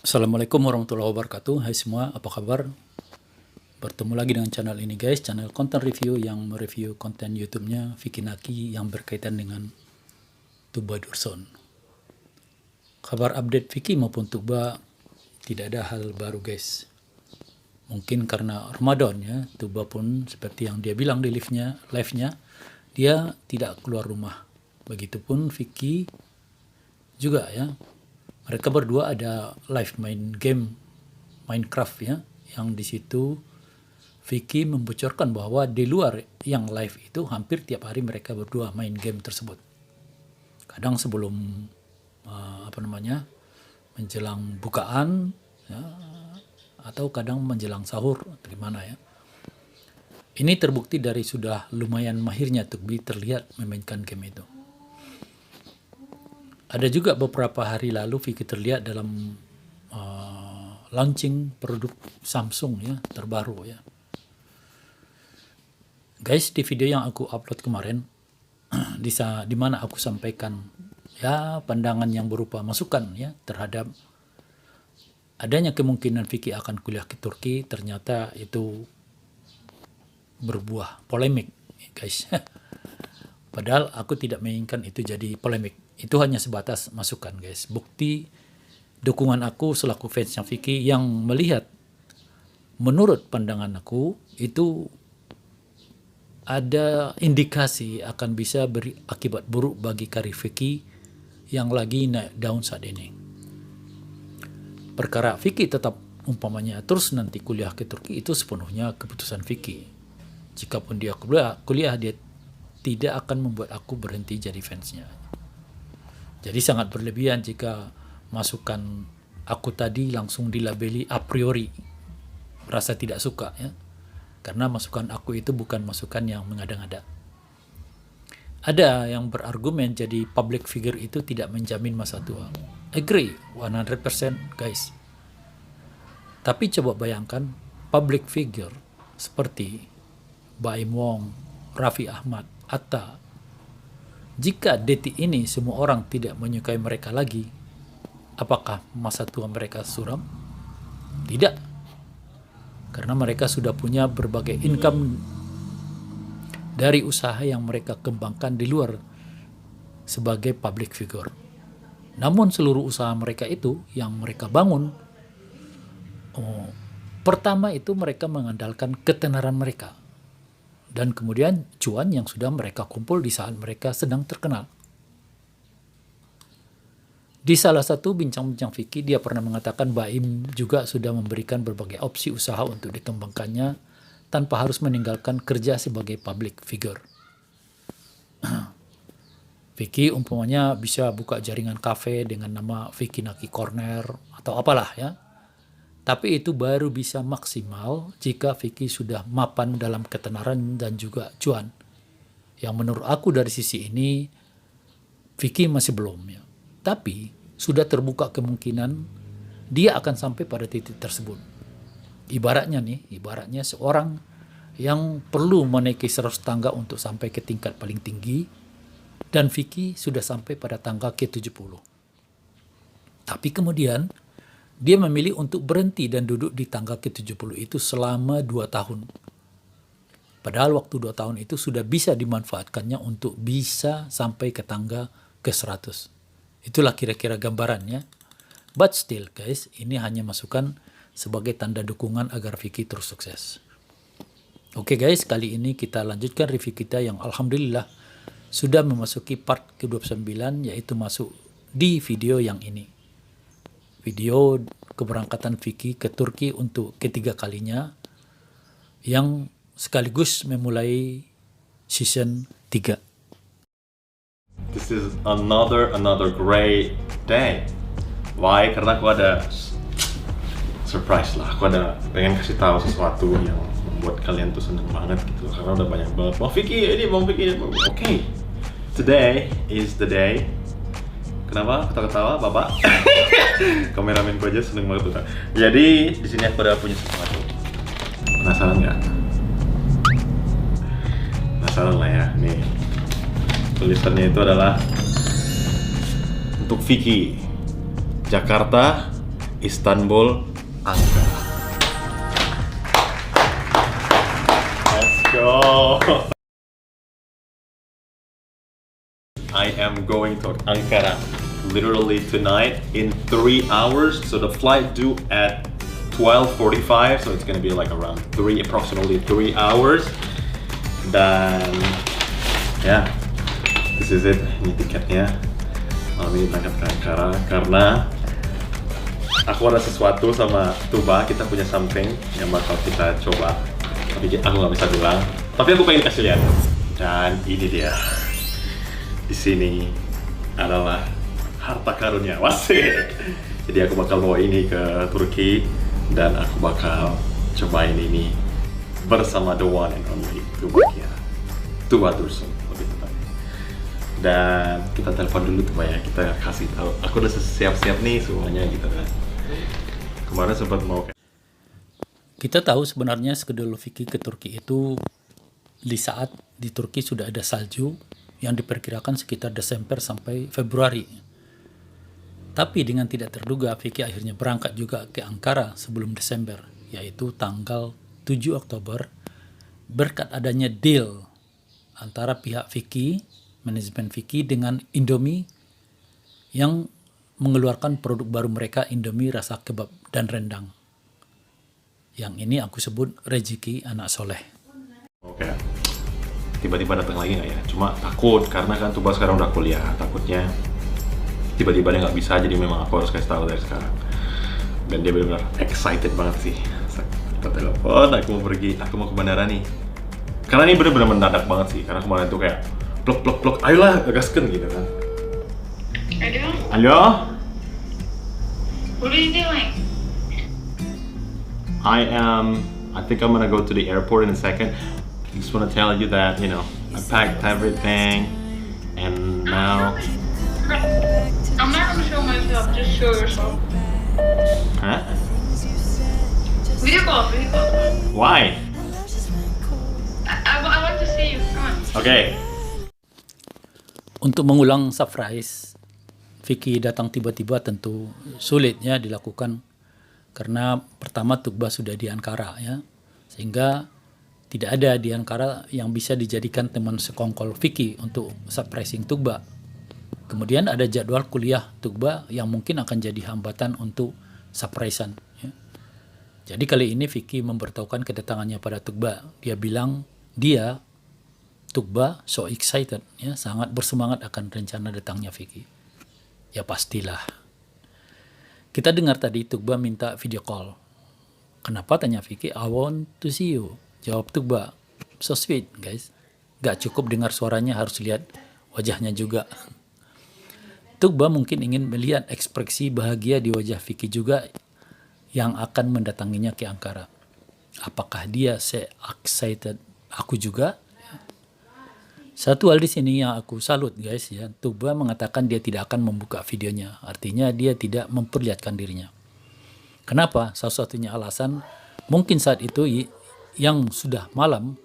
Assalamualaikum warahmatullahi wabarakatuh. Hai semua, apa kabar? Bertemu lagi dengan channel ini guys, channel konten review yang mereview konten YouTube-nya Vicky Naki yang berkaitan dengan Tuba Durson. Kabar update Vicky maupun Tuba tidak ada hal baru guys. Mungkin karena Ramadan ya, Tuba pun seperti yang dia bilang di live-nya, dia tidak keluar rumah. Begitupun Vicky juga ya. Mereka berdua ada live main game Minecraft ya, yang di situ Vicky membocorkan bahwa di luar yang live itu hampir tiap hari mereka berdua main game tersebut. Kadang sebelum menjelang bukaan ya, atau kadang menjelang sahur atau gimana ya. Ini terbukti dari sudah lumayan mahirnya Tubi terlihat memainkan game itu. Ada juga beberapa hari lalu Vicky terlihat dalam launching produk Samsung ya, terbaru ya. Guys, di video yang aku upload kemarin, di mana aku sampaikan ya pandangan yang berupa masukan ya terhadap adanya kemungkinan Vicky akan kuliah ke Turki, ternyata itu berbuah polemik, guys. Padahal aku tidak menginginkan itu jadi polemik. Itu hanya sebatas masukan, guys. Bukti dukungan aku selaku fansnya Vicky yang melihat menurut pandangan aku itu ada indikasi akan bisa beri akibat buruk bagi karir Vicky yang lagi naik daun saat ini. Perkara Vicky tetap umpamanya terus nanti kuliah ke Turki itu sepenuhnya keputusan Vicky. Jikapun dia kuliah dia tidak akan membuat aku berhenti jadi fansnya. Jadi sangat berlebihan jika masukan aku tadi langsung dilabeli a priori rasa tidak suka ya. Karena masukan aku itu bukan masukan yang mengada-ngada. Ada yang berargumen jadi public figure itu tidak menjamin masa tua. Agree 100% guys. Tapi coba bayangkan public figure seperti Baim Wong, Raffi Ahmad, Atta. Jika detik ini semua orang tidak menyukai mereka lagi, apakah masa tua mereka suram? Tidak. Karena mereka sudah punya berbagai income dari usaha yang mereka kembangkan di luar sebagai public figure. Namun seluruh usaha mereka itu yang mereka bangun, pertama itu mereka mengandalkan ketenaran mereka. Dan kemudian cuan yang sudah mereka kumpul di saat mereka sedang terkenal. Di salah satu bincang-bincang Vicky, dia pernah mengatakan Baim juga sudah memberikan berbagai opsi usaha untuk dikembangkannya tanpa harus meninggalkan kerja sebagai public figure. Vicky umpamanya bisa buka jaringan kafe dengan nama Vicky Naki Corner atau apalah ya. Tapi itu baru bisa maksimal jika Vicky sudah mapan dalam ketenaran dan juga cuan. Yang menurut aku dari sisi ini, Vicky masih belum ya. Tapi sudah terbuka kemungkinan dia akan sampai pada titik tersebut. Ibaratnya seorang yang perlu menaiki 100 tangga untuk sampai ke tingkat paling tinggi, dan Vicky sudah sampai pada tangga ke-70. Tapi kemudian dia memilih untuk berhenti dan duduk di tangga ke-70 itu selama 2 tahun. Padahal waktu 2 tahun itu sudah bisa dimanfaatkannya untuk bisa sampai ke tangga ke-100. Itulah kira-kira gambarannya. But still guys, ini hanya masukan sebagai tanda dukungan agar Vicky terus sukses. Oke guys, kali ini kita lanjutkan review kita yang alhamdulillah sudah memasuki part ke-29, yaitu masuk di video yang ini. Video keberangkatan Vicky ke Turki untuk ketiga kalinya yang sekaligus memulai season 3. This is another great day. Why? Karena aku ada surprise lah. Aku ada pengen kasih tahu sesuatu yang membuat kalian tuh seneng banget gitu. Karena udah banyak banget Bang Vicky ini, Bang Vicky ini. Oke. Today is the day. Kenapa ketawa-ketawa, Bapak? Kameramen gue aja seneng banget tuh. Jadi di sini aku udah punya sesuatu. Penasaran nggak? Penasaran lah ya. Nih, tulisannya itu adalah untuk Vicky, Jakarta Istanbul, Ankara. Let's go. I am going to Ankara literally tonight in 3 hours. So the flight due at 12:45, so it's gonna be like around approximately 3 hours. Dan ya, this is it. Ini tiketnya. Malam ini berangkat ke Ankara karena aku ada sesuatu sama Tuba. Kita punya something yang bakal kita coba. Tapi aku nggak bisa bilang. Tapi aku pengen kasih lihat. Dan ini dia. Di sini adalah harta karunnya, wasik. Jadi aku bakal bawa ini ke Turki dan aku bakal cobain ini bersama the one and only Tuba Dursun lebih tepatnya. Dan kita telepon dulu Tuba ya, kita kasih tahu. Aku udah siap-siap nih semuanya gitu kan. Kemarin sempat mau. Kita tahu sebenarnya skedul Vicky ke Turki itu di saat di Turki sudah ada salju yang diperkirakan sekitar Desember sampai Februari. Tapi dengan tidak terduga, Vicky akhirnya berangkat juga ke Ankara sebelum Desember, yaitu tanggal 7 Oktober, berkat adanya deal antara pihak Vicky, manajemen Vicky dengan Indomie yang mengeluarkan produk baru mereka, Indomie rasa kebab dan rendang. Yang ini aku sebut rezeki anak soleh. Oke. Tiba-tiba datang lagi nggak ya? Cuma takut karena kan Tuba sekarang udah kuliah, takutnya tiba-tiba dia nggak bisa, jadi memang aku harus kasih tahu dari sekarang. Dan dia benar-benar excited banget sih. Kita telepon, aku mau pergi, aku mau ke bandara nih. Karena ini benar-benar mendadak banget sih, karena kemarin tuh kayak plok, ayolah gaskan gitu kan. Halo? What are you doing? I think I'm gonna go to the airport in a second. I just want to tell you that, you know, I packed everything and now... I'm not gonna show myself, just show yourself. Huh? Video call. Why? I want to see you, come on. Okay. Untuk mengulang surprise, Vicky datang tiba-tiba tentu sulitnya dilakukan karena pertama Tuba sudah di Ankara ya, sehingga tidak ada di Ankara yang bisa dijadikan teman sekongkol Vicky untuk surprising Tuba. Kemudian ada jadwal kuliah Tuba yang mungkin akan jadi hambatan untuk surprisean. Ya. Jadi kali ini Vicky memberitahukan kedatangannya pada Tuba. Dia bilang Tuba so excited, ya, sangat bersemangat akan rencana datangnya Vicky. Ya pastilah. Kita dengar tadi Tuba minta video call. Kenapa, tanya Vicky? I want to see you. Jawab Tuba, so sweet guys. Gak cukup dengar suaranya, harus lihat wajahnya juga. Tuba mungkin ingin melihat ekspresi bahagia di wajah Vicky juga yang akan mendatanginya ke Ankara. Apakah dia se-excited aku juga? Satu hal di sini yang aku salut guys ya, Tuba mengatakan dia tidak akan membuka videonya. Artinya dia tidak memperlihatkan dirinya. Kenapa? Salah satunya alasan mungkin saat itu yang sudah malam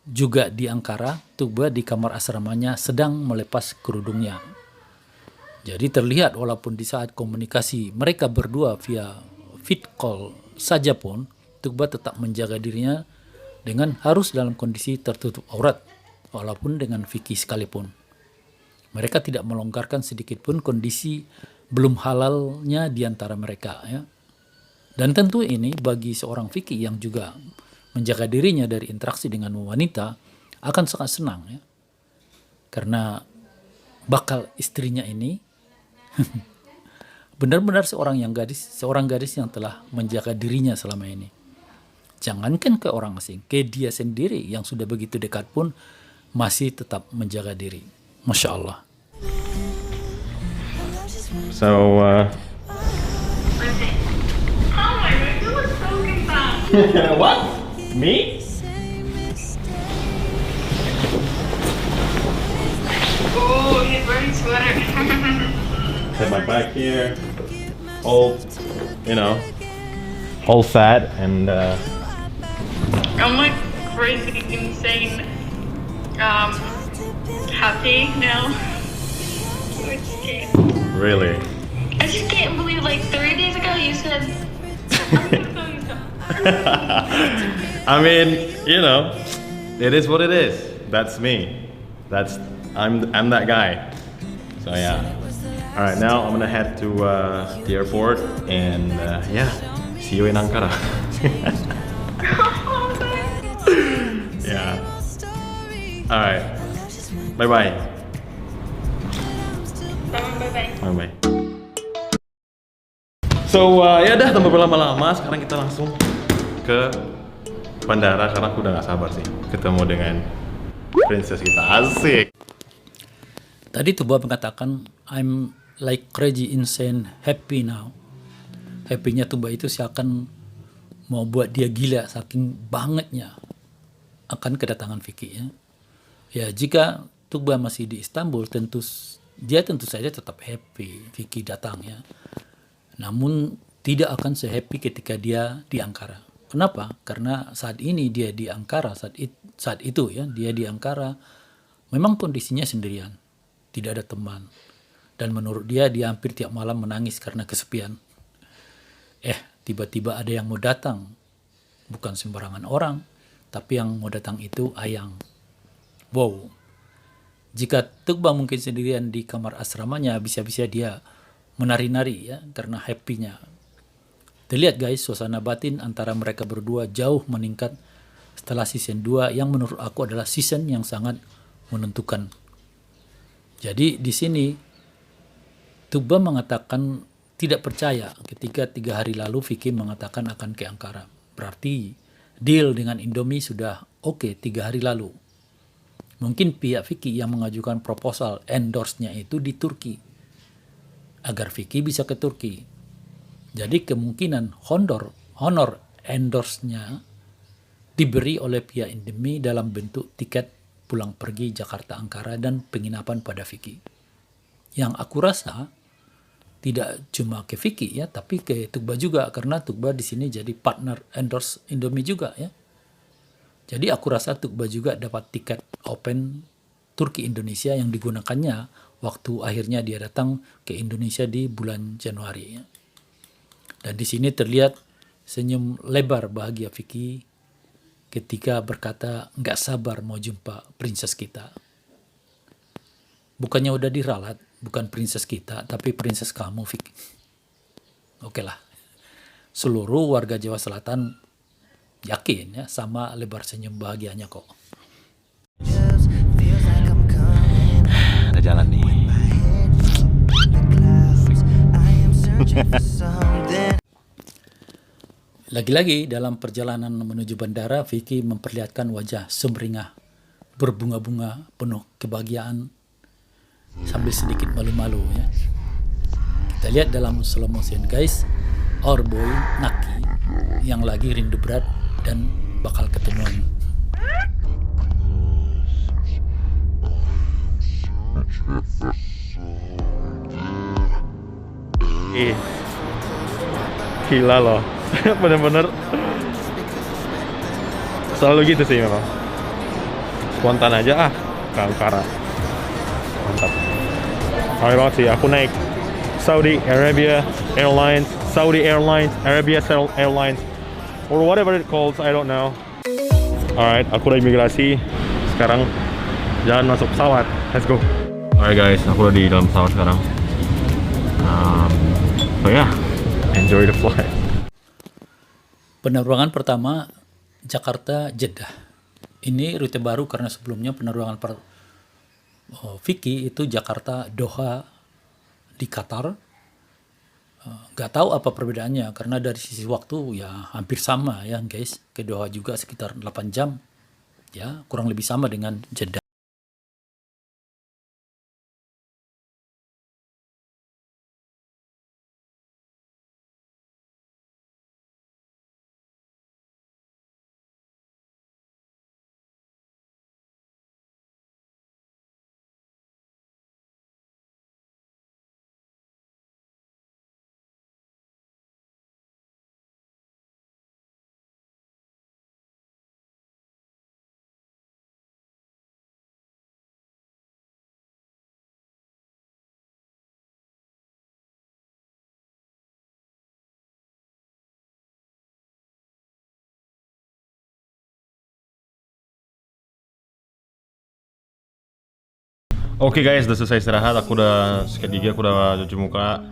juga di Ankara, Tuba di kamar asramanya sedang melepas kerudungnya. Jadi terlihat walaupun di saat komunikasi mereka berdua via vid call saja pun, Tuba tetap menjaga dirinya dengan harus dalam kondisi tertutup aurat, walaupun dengan Vicky sekalipun. Mereka tidak melonggarkan sedikit pun kondisi belum halalnya di antara mereka. Ya. Dan tentu ini bagi seorang Vicky yang juga menjaga dirinya dari interaksi dengan wanita akan sangat senang. Ya. Karena bakal istrinya ini benar-benar seorang gadis yang telah menjaga dirinya selama ini. Jangankan ke orang asing, ke dia sendiri yang sudah begitu dekat pun masih tetap menjaga diri. Masya Allah. So, Oh my god, you look so confused. what? Me? Oh, he's wearing sweater. Set my back here, all, you know, all sad and I'm like crazy, insane, happy now. So it's scared. really. I just can't believe like 3 days ago you said. I'm gonna tell you something. I mean, you know, it is what it is. That's me. I'm that guy. So yeah. All right, now I'm gonna head to the airport and yeah, see you in Ankara. Yeah. All right. Bye bye. Bye-bye. Bye bye. So ya dah tanpa berlama-lama sekarang kita langsung ke bandara karena aku udah gak sabar sih ketemu dengan princess kita. Asik. Tadi Tuba mengatakan I'm like crazy, insane, happy now. Happy-nya Tuba itu seakan mau buat dia gila saking bangetnya akan kedatangan Vicky ya. Ya jika Tuba masih di Istanbul dia tentu saja tetap happy Vicky datang ya. Namun tidak akan se-happy ketika dia di Ankara. Kenapa? Karena saat ini dia di Ankara, saat itu ya, dia di Ankara memang kondisinya sendirian, tidak ada teman. Dan menurut dia hampir tiap malam menangis karena kesepian. Tiba-tiba ada yang mau datang. Bukan sembarangan orang, tapi yang mau datang itu Ayang. Wow. Jika Tuba mungkin sendirian di kamar asramanya, bisa-bisa dia menari-nari ya, karena happy-nya. Terlihat guys, suasana batin antara mereka berdua jauh meningkat setelah season 2 yang menurut aku adalah season yang sangat menentukan. Jadi di sini Tuba mengatakan tidak percaya ketika 3 hari lalu Vicky mengatakan akan ke Ankara. Berarti deal dengan Indomie sudah oke 3 hari lalu. Mungkin pihak Vicky yang mengajukan proposal endorse-nya itu di Turki. Agar Vicky bisa ke Turki. Jadi kemungkinan honor endorse-nya diberi oleh pihak Indomie dalam bentuk tiket pulang pergi Jakarta Ankara dan penginapan pada Vicky. Yang aku rasa tidak cuma ke Vicky ya, tapi ke Tuba juga karena Tuba di sini jadi partner endorse Indomie juga ya. Jadi aku rasa Tuba juga dapat tiket open Turki Indonesia yang digunakannya waktu akhirnya dia datang ke Indonesia di bulan Januari ya. Dan di sini terlihat senyum lebar bahagia Vicky ketika berkata nggak sabar mau jumpa princess kita. Bukannya udah diralat, bukan princess kita, tapi princess kamu Vicky. Oke lah. Seluruh warga Jawa Selatan yakin ya sama lebar senyum bahagianya kok. Ada jalan nih. Lagi-lagi dalam perjalanan menuju bandara, Vicky memperlihatkan wajah sumringah, berbunga-bunga, penuh kebahagiaan, sambil sedikit malu-malu ya. Kita lihat dalam slow motion guys, our boy Naki yang lagi rindu berat dan bakal ketemuan. Gila loh. Bener-bener selalu gitu sih memang. Spontan aja ke Ankara. Mantap. Oke banget sih, aku naik Saudi Arabia Airlines, Arabia Airlines, or whatever it calls, I don't know. Alright, aku udah imigrasi. Sekarang jalan masuk pesawat. Let's go. Alright guys, aku udah di dalam pesawat sekarang. So yeah, enjoy the flight. Penerbangan pertama Jakarta Jeddah. Ini rute baru karena sebelumnya penerbangan Vicky itu Jakarta Doha di Qatar. Gak tahu apa perbedaannya karena dari sisi waktu ya hampir sama ya guys. Ke Doha juga sekitar 8 jam. Ya, kurang lebih sama dengan Jeddah. Oke guys, udah selesai istirahat. Aku udah sikat gigi, aku udah cuci muka.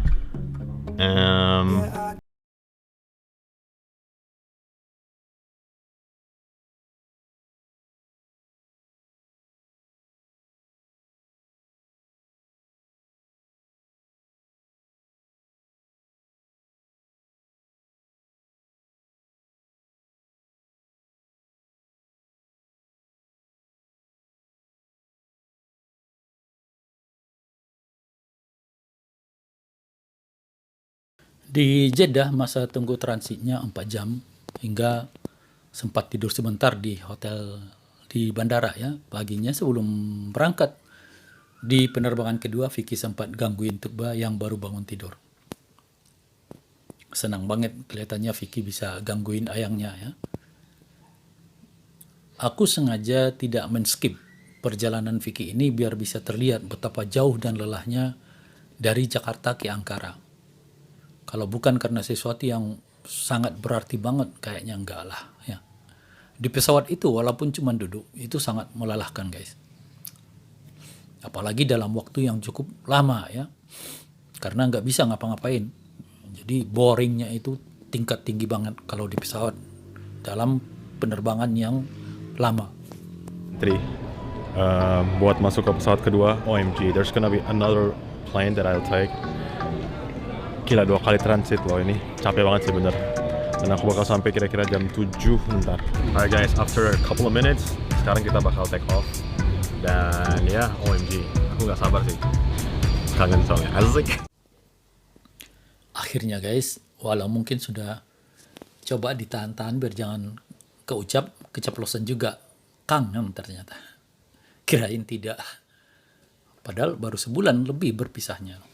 Di Jeddah masa tunggu transitnya 4 jam, hingga sempat tidur sebentar di hotel di bandara ya. Paginya sebelum berangkat di penerbangan kedua, Vicky sempat gangguin Tuba yang baru bangun tidur. Senang banget kelihatannya Vicky bisa gangguin ayangnya ya. Aku sengaja tidak men-skip perjalanan Vicky ini biar bisa terlihat betapa jauh dan lelahnya dari Jakarta ke Ankara. Kalau bukan karena sesuatu yang sangat berarti banget, kayaknya enggak lah ya. Di pesawat itu walaupun cuma duduk, itu sangat melelahkan guys. Apalagi dalam waktu yang cukup lama ya. Karena nggak bisa ngapa-ngapain. Jadi boringnya itu tingkat tinggi banget kalau di pesawat dalam penerbangan yang lama. Buat masuk ke pesawat kedua, OMG, there's gonna be another plane that I'll take. Gila, 2 kali transit loh ini. Capek banget sih bener. Dan aku bakal sampai kira-kira jam 7 ntar. Alright guys, after a couple of minutes, sekarang kita bakal take off. Dan ya, OMG, aku gak sabar sih. Kangen soalnya. Asik. Akhirnya guys, walau mungkin sudah coba ditahan-tahan biar jangan keceplosan juga. Kangen ternyata. Kirain tidak. Padahal baru sebulan lebih berpisahnya.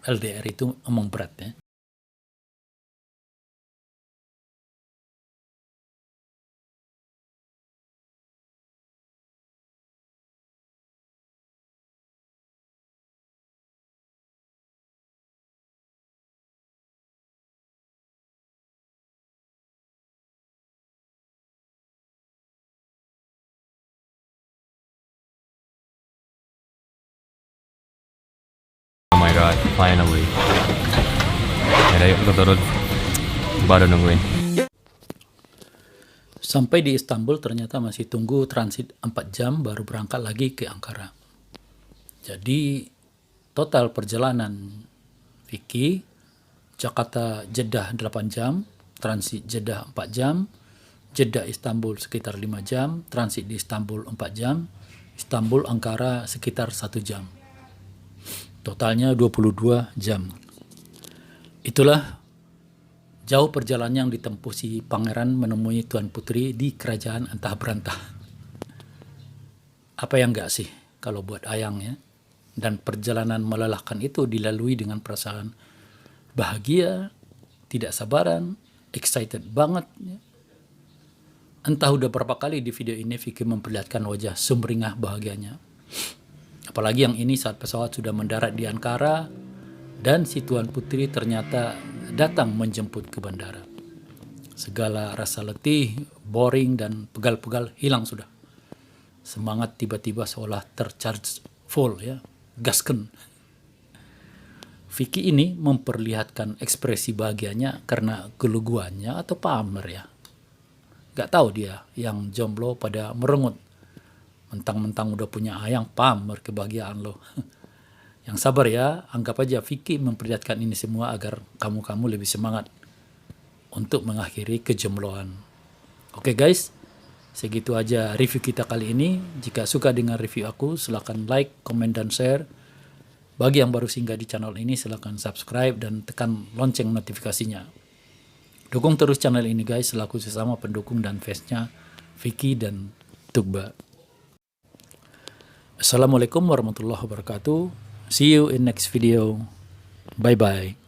LDR itu emang berat ya. Oh my god, finally. Ya yuk kita turun. Baru nungguin. Sampai di Istanbul ternyata masih tunggu transit 4 jam baru berangkat lagi ke Ankara. Jadi total perjalanan Vicky, Jakarta Jeddah 8 jam, transit Jeddah 4 jam, Jeddah Istanbul sekitar 5 jam, transit di Istanbul 4 jam, Istanbul Ankara sekitar 1 jam. Totalnya 22 jam. Itulah jauh perjalanan yang ditempuh si pangeran menemui Tuan Putri di kerajaan entah berantah. Apa yang enggak sih kalau buat ayang ya? Dan perjalanan melelahkan itu dilalui dengan perasaan bahagia, tidak sabaran, excited banget. Ya. Entah udah berapa kali di video ini Vicky memperlihatkan wajah sumringah bahagianya. Apalagi yang ini saat pesawat sudah mendarat di Ankara dan si Tuan Putri ternyata datang menjemput ke bandara. Segala rasa letih, boring dan pegal-pegal hilang sudah. Semangat tiba-tiba seolah tercharge full ya, gasken. Vicky ini memperlihatkan ekspresi bahagianya karena keluguannya atau pamer ya. Gak tahu dia yang jomblo pada merengut. Mentang-mentang udah punya ayang, pamer kebahagiaan lo. Yang sabar ya, anggap aja Vicky memperlihatkan ini semua agar kamu-kamu lebih semangat untuk mengakhiri kejombloan. Oke guys, segitu aja review kita kali ini. Jika suka dengan review aku, silakan like, komen, dan share. Bagi yang baru singgah di channel ini, silakan subscribe dan tekan lonceng notifikasinya. Dukung terus channel ini guys, selaku sesama pendukung dan fansnya Vicky dan Tugba. Assalamualaikum warahmatullahi wabarakatuh. See you in next video. Bye bye.